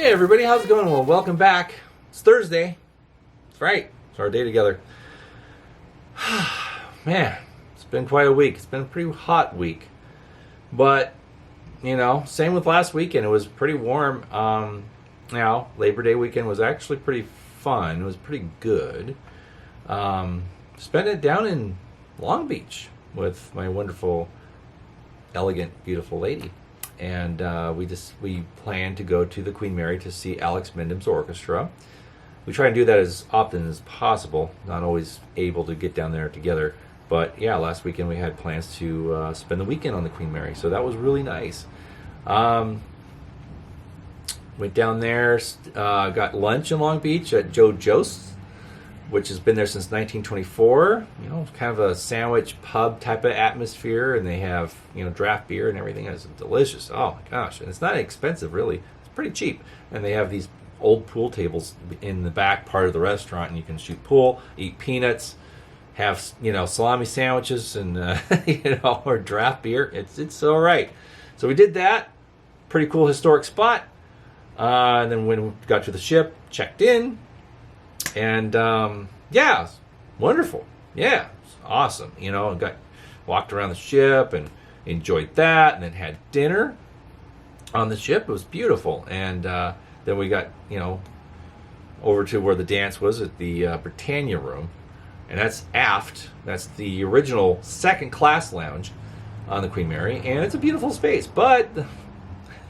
Hey everybody, how's it going? Well, welcome back. It's Thursday. That's right. It's our day together. Man, it's been quite a week. It's been a pretty hot week. But, same with last weekend. It was pretty warm. Labor Day weekend was actually pretty fun. It was pretty good. Spent it down in Long Beach with my wonderful, elegant, beautiful lady. And we plan to go to the Queen Mary to see Alex Mendham's orchestra. We try and do that as often as possible. Not always able to get down there together, but yeah, last weekend we had plans to spend the weekend on the Queen Mary, so that was really nice. Went down there, got lunch in Long Beach at Joe Jost's, which has been there since 1924. Kind of a sandwich pub type of atmosphere, and they have draft beer and everything. It's delicious. Oh my gosh, and it's not expensive really. It's pretty cheap, and they have these old pool tables in the back part of the restaurant, and you can shoot pool, eat peanuts, have salami sandwiches, and or draft beer. It's all right. So we did that. Pretty cool historic spot. And then when we got to the ship, checked in. And it's wonderful. Yeah, it's awesome. Walked around the ship and enjoyed that, and then had dinner on the ship. It was beautiful. And then we got over to where the dance was at the Britannia room, and that's aft. That's the original second class lounge on the Queen Mary, and it's a beautiful space. But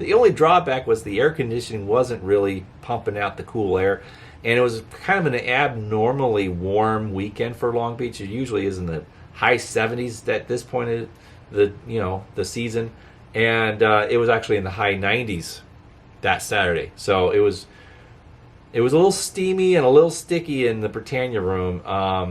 the only drawback was the air conditioning wasn't really pumping out the cool air. And it was kind of an abnormally warm weekend for Long Beach. It usually is in the high 70s at this point of the season, and it was actually in the high 90s that Saturday. So it was a little steamy and a little sticky in the Britannia room. But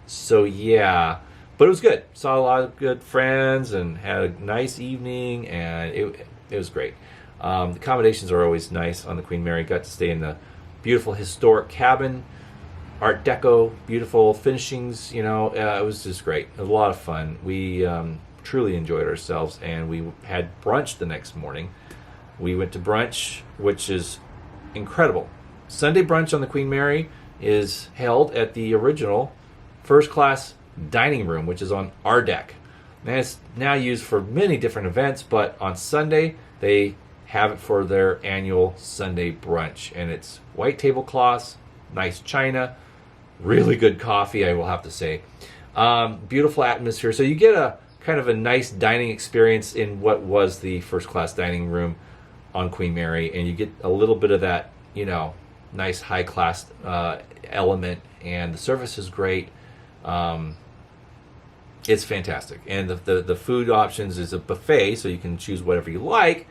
it was good. Saw a lot of good friends and had a nice evening, and it was great. The accommodations are always nice on the Queen Mary. Got to stay in the beautiful historic cabin, Art Deco, beautiful finishings. It was just great. It was a lot of fun. We truly enjoyed ourselves, and we had brunch the next morning. We went to brunch, which is incredible. Sunday brunch on the Queen Mary is held at the original first class dining room, which is on our deck. And it's now used for many different events, but on Sunday they have it for their annual Sunday brunch, and it's white tablecloths, nice china, really good coffee, I will have to say. Beautiful atmosphere. So you get a kind of a nice dining experience in what was the first class dining room on Queen Mary, and you get a little bit of that, nice high class element, and the service is great. It's fantastic, and the food options is a buffet, so you can choose whatever you like.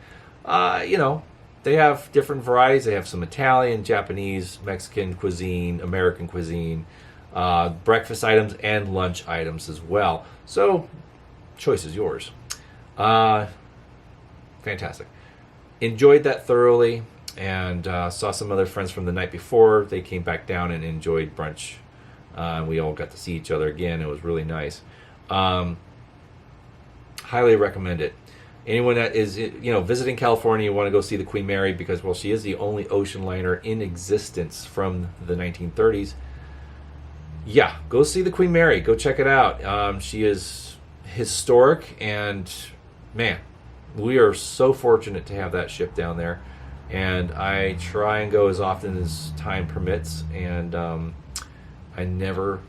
They have different varieties. They have some Italian, Japanese, Mexican cuisine, American cuisine, breakfast items, and lunch items as well. So, choice is yours. Fantastic. Enjoyed that thoroughly, and saw some other friends from the night before. They came back down and enjoyed brunch. We all got to see each other again. It was really nice. Highly recommend it. Anyone that is visiting California, you want to go see the Queen Mary because, well, she is the only ocean liner in existence from the 1930s. Yeah, go see the Queen Mary. Go check it out. She is historic, and man, we are so fortunate to have that ship down there. And I try and go as often as time permits, and I never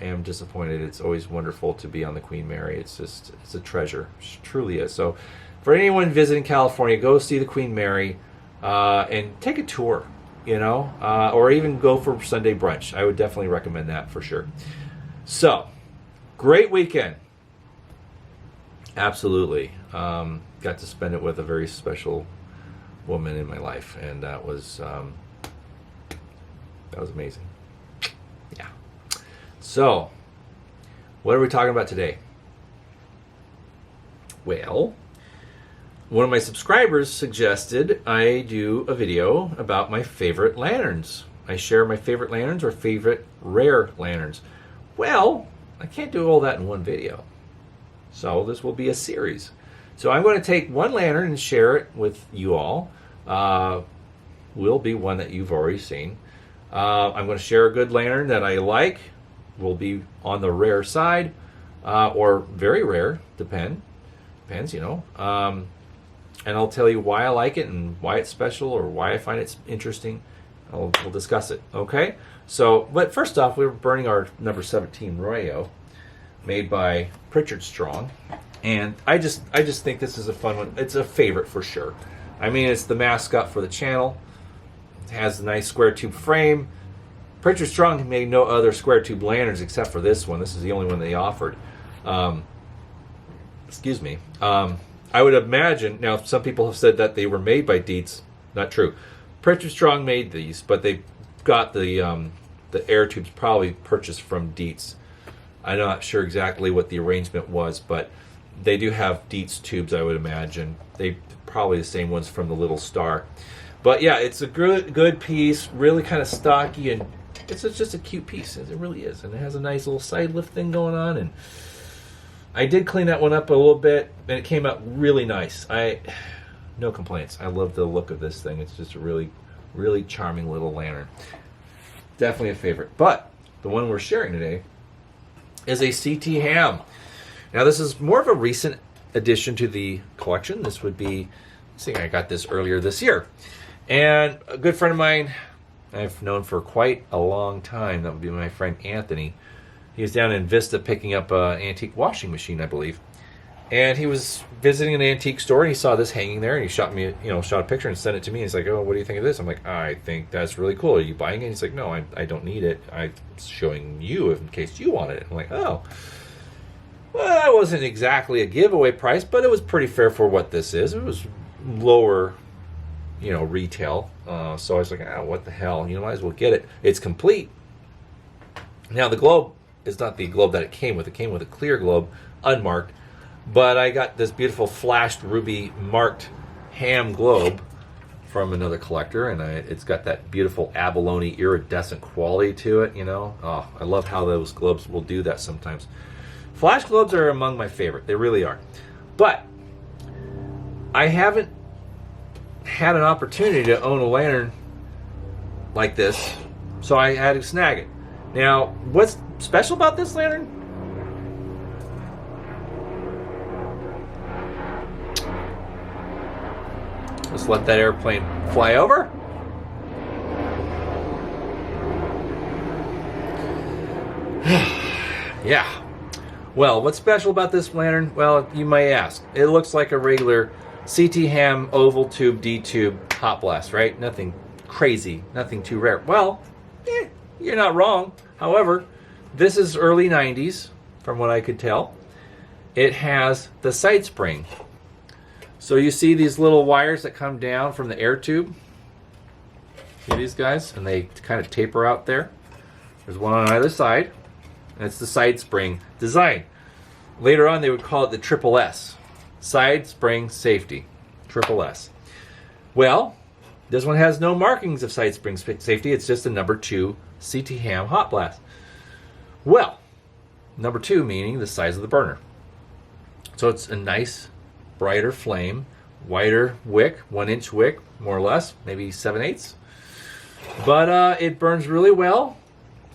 am disappointed. It's always wonderful to be on the Queen Mary. It's a treasure. It truly is. So for anyone visiting California, go see the Queen Mary and take a tour, or even go for Sunday brunch. I would definitely recommend that for sure. So, great weekend. Absolutely. Got to spend it with a very special woman in my life, and that was amazing. Yeah. So, what are we talking about today? Well, one of my subscribers suggested I do a video about my favorite lanterns. I share my favorite lanterns or favorite rare lanterns. Well, I can't do all that in one video. So this will be a series. So I'm going to take one lantern and share it with you all. will be one that you've already seen. I'm going to share a good lantern that I like. Will be on the rare side, or very rare, depends, and I'll tell you why I like it and why it's special or why I find it interesting. We'll discuss it, okay? So, but first off, we were burning our number 17 Royo, made by Pritchard Strong, and I just think this is a fun one. It's a favorite for sure. I mean, it's the mascot for the channel. It has a nice square tube frame. Pritchard Strong made no other square tube lanterns except for this one. This is the only one they offered. Excuse me. I would imagine, now some people have said that they were made by Dietz. Not true. Pritchard Strong made these, but they got the air tubes probably purchased from Dietz. I'm not sure exactly what the arrangement was, but they do have Dietz tubes, I would imagine. They probably the same ones from the Little Star. But yeah, it's a good piece, really kind of stocky, and it's just a cute piece. It really is. And it has a nice little side lift thing going on, and I did clean that one up a little bit, and it came out really nice. No complaints. I love the look of this thing. It's just a really, really charming little lantern. Definitely a favorite. But the one we're sharing today is a CT Ham. Now, this is more of a recent addition to the collection. This would be, I got this earlier this year. And a good friend of mine I've known for quite a long time, that would be my friend Anthony. He was down in Vista picking up an antique washing machine, I believe. And he was visiting an antique store, and he saw this hanging there, and he shot a picture and sent it to me. He's like, "Oh, what do you think of this?" I'm like, "I think that's really cool. Are you buying it?" He's like, "No, I don't need it. I'm showing you in case you wanted it." I'm like, "Oh, well, that wasn't exactly a giveaway price, but it was pretty fair for what this is. It was lower, retail." So I was like, "What the hell? Might as well get it. It's complete." Now the globe is not the globe that it came with. It came with a clear globe, unmarked. But I got this beautiful flashed ruby marked ham globe from another collector, and it's got that beautiful abalone iridescent quality to it, Oh, I love how those globes will do that sometimes. Flash globes are among my favorite. They really are. But I haven't had an opportunity to own a lantern like this, so I had to snag it. Now, what's special about this lantern? Just let that airplane fly over. Yeah. Well, what's special about this lantern? Well, you might ask. It looks like a regular CT Ham oval tube D-tube hot blast, right? Nothing crazy, nothing too rare. Well, you're not wrong. However, this is early 90s, from what I could tell. It has the side spring. So you see these little wires that come down from the air tube? See these guys? And they kind of taper out there. There's one on either side. And it's the side spring design. Later on, they would call it the Triple S. Side spring safety. Triple S. Well, this one has no markings of side spring safety. It's just a number 2 CT Ham hot blast. Well, number 2 meaning the size of the burner. So it's a nice, brighter flame, wider wick, 1-inch wick, more or less, maybe 7/8. But it burns really well.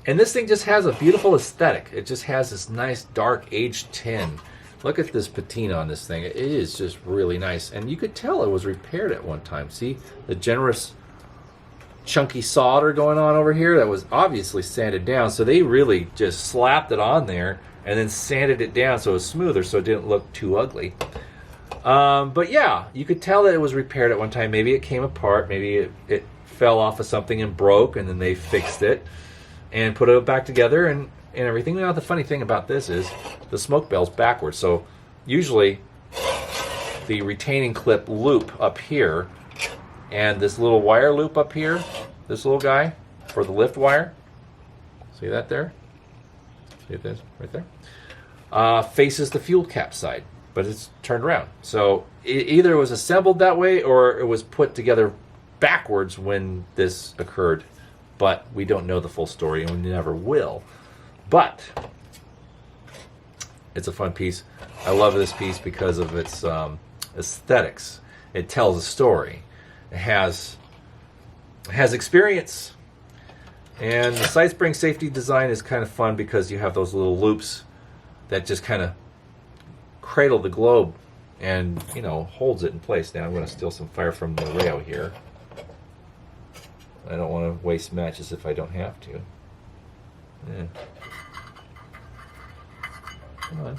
And this thing just has a beautiful aesthetic. It just has this nice, dark, aged tin. Look at this patina on this thing. It is just really nice. And you could tell it was repaired at one time. See the generous, chunky solder going on over here? That was obviously sanded down. So they really just slapped it on there and then sanded it down so it was smoother so it didn't look too ugly. But yeah, you could tell that it was repaired at one time. Maybe it came apart. Maybe it fell off of something and broke, and then they fixed it and put it back together and everything. Now, the funny thing about this is the smoke bell's backwards. So usually the retaining clip loop up here and this little wire loop up here, this little guy for the lift wire, see that there? See this right there? Faces the fuel cap side, but it's turned around. So it either was assembled that way or it was put together backwards when this occurred. But we don't know the full story, and we never will. But it's a fun piece. I love this piece because of its aesthetics. It tells a story. has experience. And the side spring safety design is kind of fun because you have those little loops that just kind of cradle the globe and, you know, holds it in place. Now I'm going to steal some fire from the rail here. I don't want to waste matches if I don't have to. Yeah. Come on.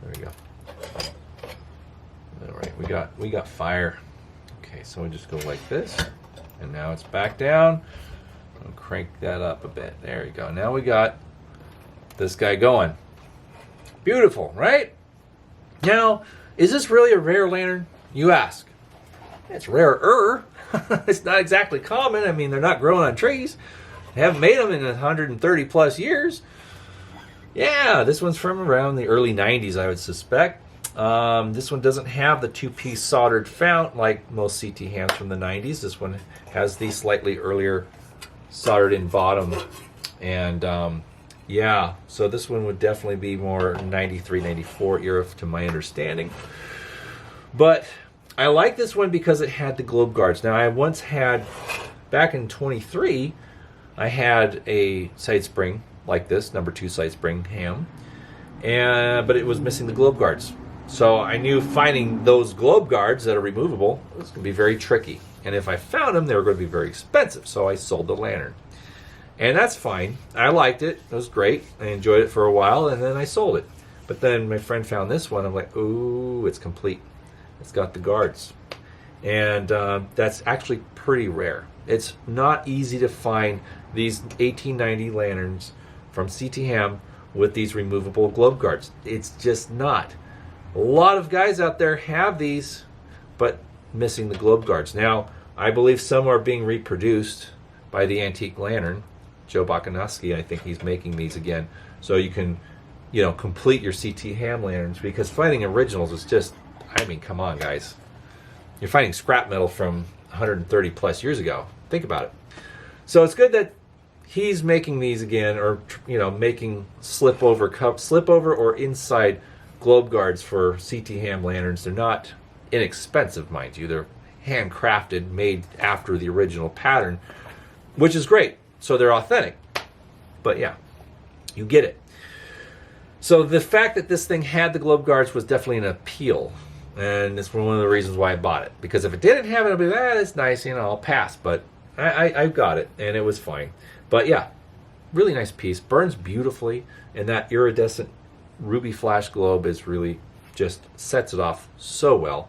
There we go. All right, we got fire. Okay, so we just go like this, and now it's back down. I'll crank that up a bit. There you go. Now we got this guy going. Beautiful, right? Now, is this really a rare lantern? You ask. It's rarer. It's not exactly common. I mean, they're not growing on trees. They haven't made them in 130 plus years. Yeah, this one's from around the early 90s, I would suspect. This one doesn't have the two-piece soldered fount like most CT hams from the 90s. This one has the slightly earlier soldered in bottom. And yeah, so this one would definitely be more 93, 94 era to my understanding. But I like this one because it had the globe guards. Now, I once had, back in 23, I had a side spring like this, number 2 side spring ham, but it was missing the globe guards. So I knew finding those globe guards that are removable was going to be very tricky. And if I found them, they were going to be very expensive. So I sold the lantern. And that's fine. I liked it. It was great. I enjoyed it for a while, and then I sold it. But then my friend found this one. I'm like, ooh, it's complete. It's got the guards. And that's actually pretty rare. It's not easy to find these 1890 lanterns from CT Ham with these removable globe guards. It's just not. A lot of guys out there have these, but missing the globe guards. Now, I believe some are being reproduced by the Antique Lantern. Joe Bakanowski, I think he's making these again. So you can, you know, complete your CT Ham lanterns, because finding originals is just, I mean, come on, guys. You're finding scrap metal from 130 plus years ago. Think about it. So it's good that he's making these again, or, you know, making slip over or inside globe guards for CT Ham lanterns. They're not inexpensive, mind you. They're handcrafted, made after the original pattern, which is great. So they're authentic. But yeah, you get it. So the fact that this thing had the globe guards was definitely an appeal. And it's one of the reasons why I bought it. Because if it didn't have it, I'd be like, it's nice, you know, I'll pass. But I got it, and it was fine. But yeah, really nice piece. Burns beautifully, and that iridescent ruby flash globe is really just sets it off so well.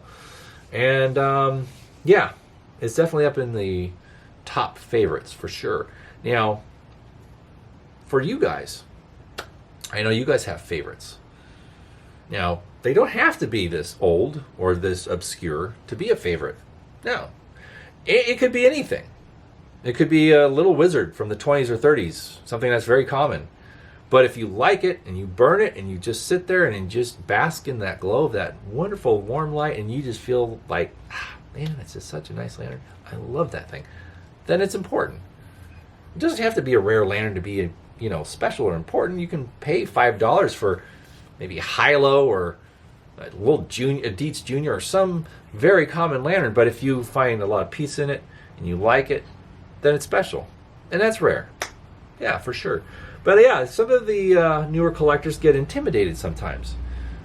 And yeah, it's definitely up in the top favorites for sure. Now, for you guys, I know you guys have favorites. Now, they don't have to be this old or this obscure to be a favorite. No. It could be anything. It could be a little wizard from the 20s or 30s, something that's very common. But if you like it and you burn it and you just sit there and just bask in that glow of that wonderful warm light, and you just feel like, man, it's just such a nice lantern. I love that thing. Then it's important. It doesn't have to be a rare lantern to be, you know, special or important. You can pay $5 for maybe a high-low or a little a Dietz Junior or some very common lantern. But if you find a lot of peace in it and you like it, then it's special. And that's rare. Yeah, for sure. But yeah, some of the newer collectors get intimidated sometimes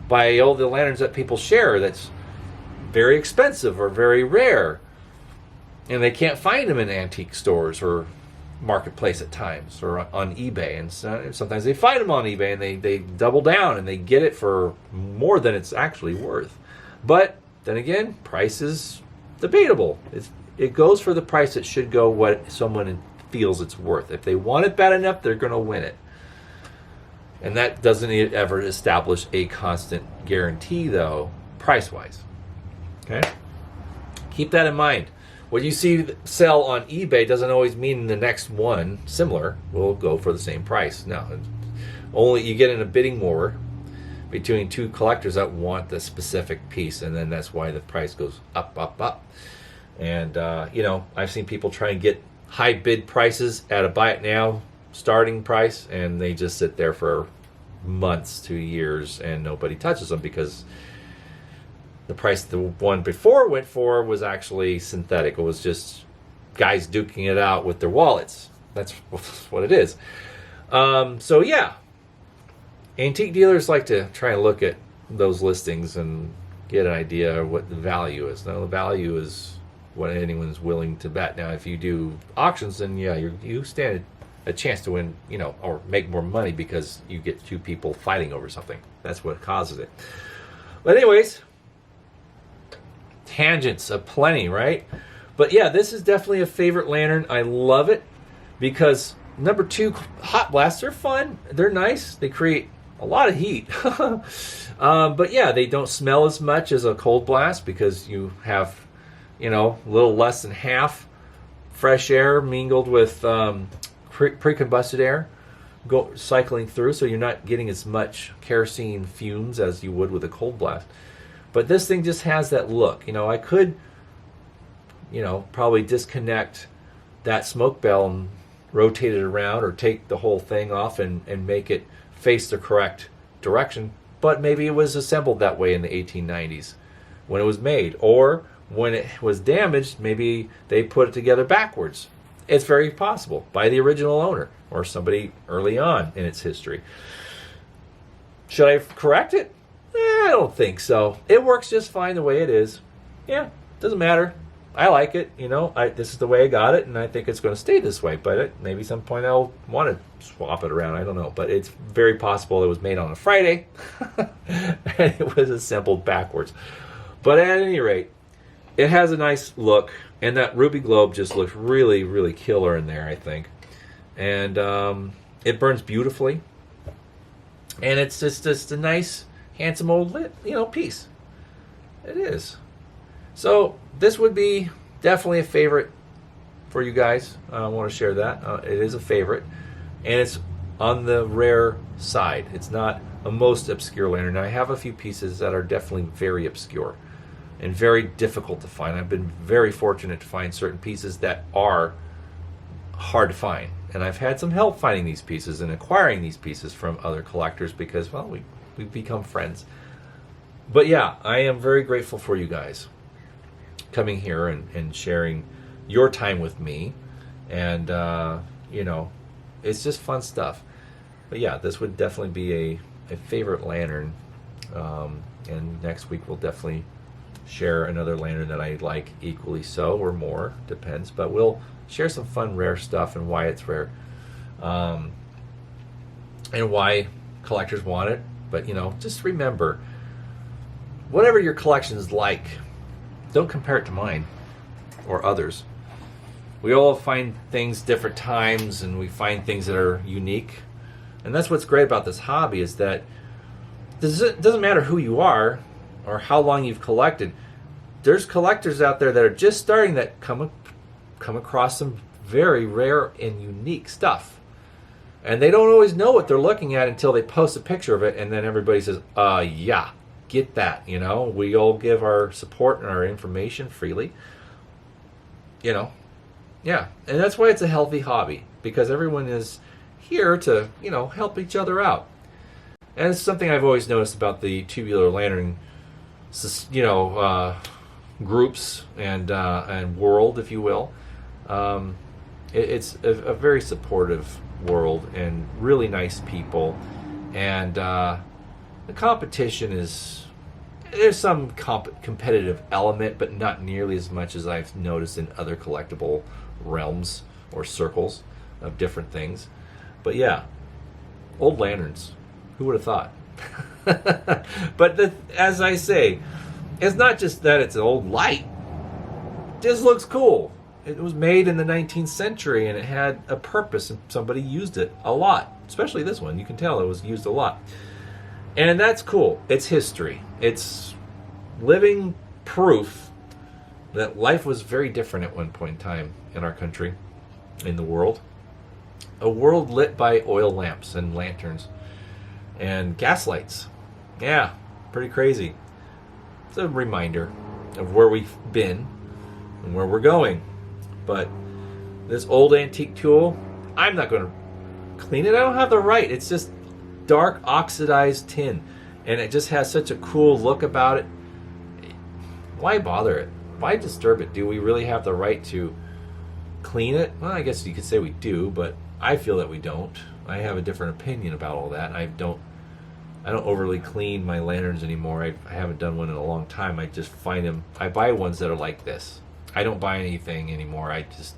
by all the lanterns that people share that's very expensive or very rare. And they can't find them in antique stores or marketplace at times, or on eBay. And sometimes they find them on eBay and they double down and they get it for more than it's actually worth. But then again, price is debatable. It goes for the price it should go, what someone feels it's worth. If they want it bad enough, they're going to win it. And that doesn't ever establish a constant guarantee, though, price-wise. Okay? Keep that in mind. What you see sell on eBay doesn't always mean the next one similar will go for the same price. No, only you get in a bidding war between two collectors that want the specific piece, and then that's why the price goes up, up, up. And you know, I've seen people try and get high bid prices at a buy it now starting price, and they just sit there for months to years, and nobody touches them because the price the one before went for was actually synthetic. It was just guys duking it out with their wallets. That's what it is. So yeah, antique dealers like to try and look at those listings and get an idea of what the value is. Now the value is what anyone's willing to bet. Now if you do auctions, then yeah, you stand a chance to win, or make more money because you get two people fighting over something. That's what causes it. But anyways, tangents aplenty, right? But yeah, this is definitely a favorite lantern. I love it because number 2, hot blasts are fun. They're nice. They create a lot of heat. But yeah, they don't smell as much as a cold blast because you have, a little less than half fresh air mingled with pre-combusted air cycling through, so you're not getting as much kerosene fumes as you would with a cold blast. But this thing just has that look. I could, probably disconnect that smoke bell and rotate it around, or take the whole thing off and make it face the correct direction. But maybe it was assembled that way in the 1890s when it was made. Or when it was damaged, maybe they put it together backwards. It's very possible by the original owner or somebody early on in its history. Should I correct it? I don't think so. It works just fine the way it is. Yeah, doesn't matter. I like it. This is the way I got it, and I think it's going to stay this way. But maybe some point I'll want to swap it around. I don't know. But it's very possible it was made on a Friday, and it was assembled backwards. But at any rate, it has a nice look, and that ruby globe just looks really, really killer in there, I think. And it burns beautifully, and it's just a nice, handsome old lit, piece. It is. So this would be definitely a favorite for you guys. I want to share that. It is a favorite, and it's on the rare side. It's not a most obscure lantern. Now, I have a few pieces that are definitely very obscure and very difficult to find. I've been very fortunate to find certain pieces that are hard to find, and I've had some help finding these pieces and acquiring these pieces from other collectors because, well, we've become friends. But yeah, I am very grateful for you guys coming here and sharing your time with me, and it's just fun stuff. But yeah, this would definitely be a favorite lantern, and next week we'll definitely share another lantern that I like equally so, or more, depends, but we'll share some fun rare stuff and why it's rare, and why collectors want it. But just remember, whatever your collection is like, don't compare it to mine or others. We all find things different times, and we find things that are unique. And that's what's great about this hobby, is that it doesn't matter who you are or how long you've collected. There's collectors out there that are just starting that come across some very rare and unique stuff. And they don't always know what they're looking at until they post a picture of it, and then everybody says, yeah, get that. We all give our support and our information freely. Yeah. And that's why it's a healthy hobby, because everyone is here to, help each other out. And it's something I've always noticed about the tubular lantern, groups and world, if you will. It's a very supportive world and really nice people. And the competition there's some competitive element, but not nearly as much as I've noticed in other collectible realms or circles of different things. But yeah, old lanterns. Who would have thought? But as I say, it's not just that it's an old light. It just looks cool. It was made in the 19th century, and it had a purpose, and somebody used it a lot. Especially this one. You can tell it was used a lot. And that's cool. It's history. It's living proof that life was very different at one point in time in our country, in the world. A world lit by oil lamps and lanterns and gas lights. Yeah, pretty crazy. It's a reminder of where we've been and where we're going. But this old antique tool, I'm not going to clean it. I don't have the right. It's just dark oxidized tin, and it just has such a cool look about it. Why bother it? Why disturb it? Do we really have the right to clean it? Well, I guess you could say we do, but I feel that we don't. I have a different opinion about all that. I don't overly clean my lanterns anymore. I haven't done one in a long time. I just find them. I buy ones that are like this. I don't buy anything anymore. I just,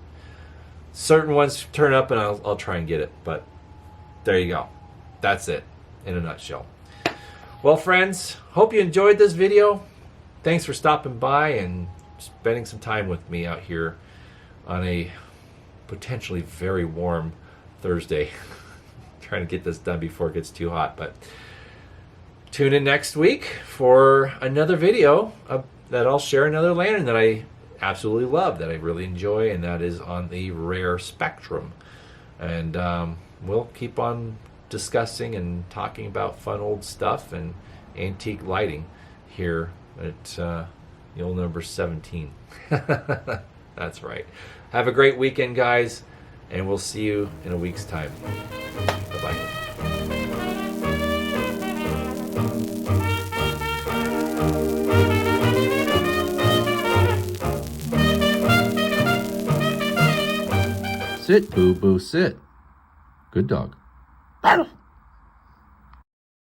certain ones turn up and I'll try and get it. But there you go. That's it in a nutshell. Well, friends, hope you enjoyed this video. Thanks for stopping by and spending some time with me out here on a potentially very warm Thursday. Trying to get this done before it gets too hot. But tune in next week for another video that I'll share another lantern that I absolutely love, that I really enjoy, and that is on the rare spectrum. And we'll keep on discussing and talking about fun old stuff and antique lighting here at the old number 17. That's right. Have a great weekend, guys, and we'll see you in a week's time. Bye-bye. Sit, boo-boo, sit. Good dog.